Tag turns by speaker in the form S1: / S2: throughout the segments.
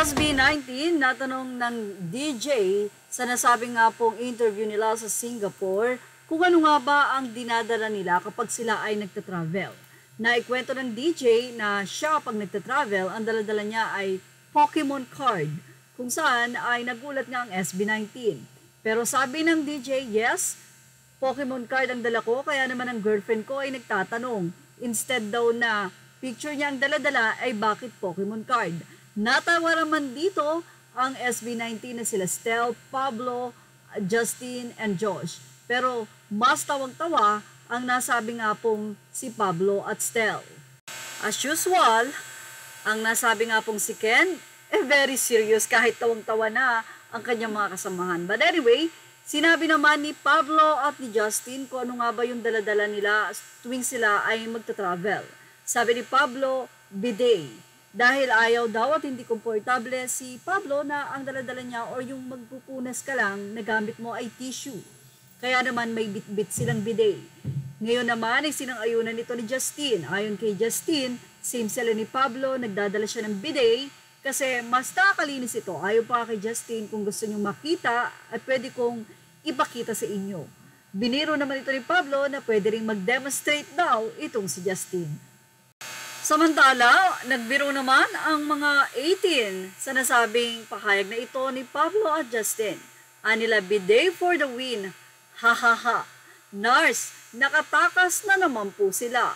S1: SB19, natanong ng DJ sa nasabi nga pong interview nila sa Singapore kung ano nga ba ang dinadala nila kapag sila ay nagtatravel. Naikwento ng DJ na siya pag nagtatravel, ang daladala niya ay Pokemon card, kung saan ay nagulat nga ang SB19. Pero sabi ng DJ, yes, Pokemon card ang dala ko, kaya naman ang girlfriend ko ay nagtatanong. Instead daw na picture niya ang daladala ay bakit Pokemon card. Natawa naman dito ang SB19 na sila Stel, Pablo, Justin, and Josh. Pero mas tawang-tawa ang nasabi nga pong si Pablo at Stel. As usual, ang nasabi nga pong si Ken, very serious kahit tawang-tawa na ang kanyang mga kasamahan. But anyway, sinabi naman ni Pablo at ni Justin kung ano nga ba yung daladala nila tuwing sila ay magta-travel. Sabi ni Pablo, bidet. Dahil ayaw daw at hindi komportable si Pablo na ang daladala niya or yung magpupunas ka lang na gamit mo ay tissue. Kaya naman may bit-bit silang bidet. Ngayon naman ay sinang-ayunan nito ni Justin. Ayon kay Justin, same sila ni Pablo, nagdadala siya ng bidet kasi mas nakakalinis ito. Ayaw pa kay Justin, kung gusto nyo makita at pwede kong ipakita sa inyo. Biniro naman ito ni Pablo na pwede rin mag-demonstrate daw itong si Justin. Samantala, nagbiro naman ang mga 18 sa nasabing pahayag na ito ni Pablo at Justin. Anila bidet for the win. Ha ha ha. Nars, nakatakas na naman po sila.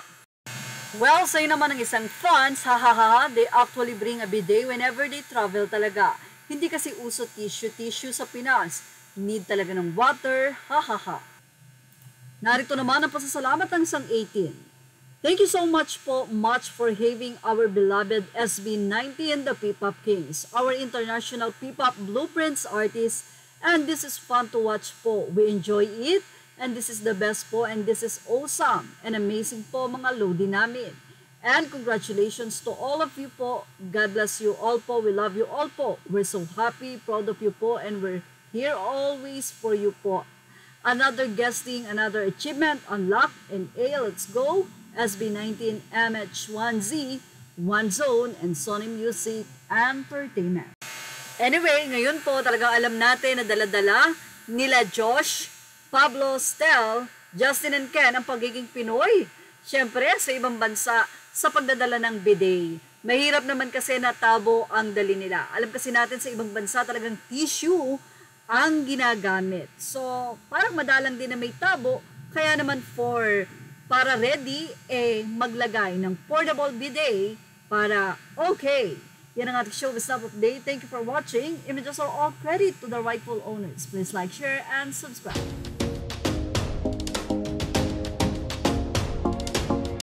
S1: Well, sa'yo naman ng isang fans, ha ha ha, they actually bring a bidet whenever they travel talaga. Hindi kasi uso tissue sa Pinas. Need talaga ng water, ha ha ha. Narito naman ang pasasalamat ng isang 18. Thank you so much for having our beloved SB19, the P-Pop Kings, our international P-Pop blueprints artists, and this is fun to watch po. We enjoy it, and this is the best po, and this is awesome and amazing po mga lodi namin. And congratulations to all of you po. God bless you all po. We love you all po. We're so happy, proud of you po, and we're here always for you po. Another guesting, another achievement unlocked, and let's go! SB19 MH1Z, One Zone, and Sony Music Entertainment. Anyway, ngayon po talagang alam natin na dala-dala nila Josh, Pablo, Stel, Justin, and Ken ang pagiging Pinoy. Siyempre, sa ibang bansa, sa pagdadala ng bidet. Mahirap naman kasi na tabo ang dali nila. Alam kasi natin sa ibang bansa talagang tissue ang ginagamit. So, parang madalang din na may tabo, kaya naman para ready, maglagay ng portable bidet para okay. Yan ang ating showbiz update. Thank you for watching. Images are all credit to the rightful owners. Please like, share, and subscribe.